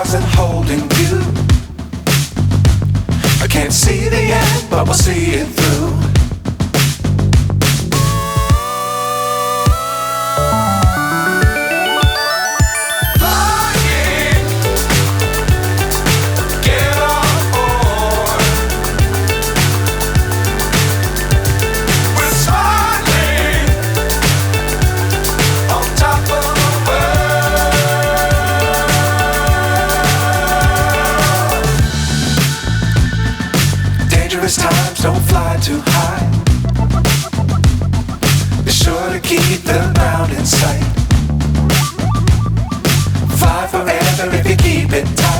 stars and holding you. I can't see the end, but we'll see it through. Times don't fly too high. Be sure to keep the ground in sight. Fly forever if you keep it tight.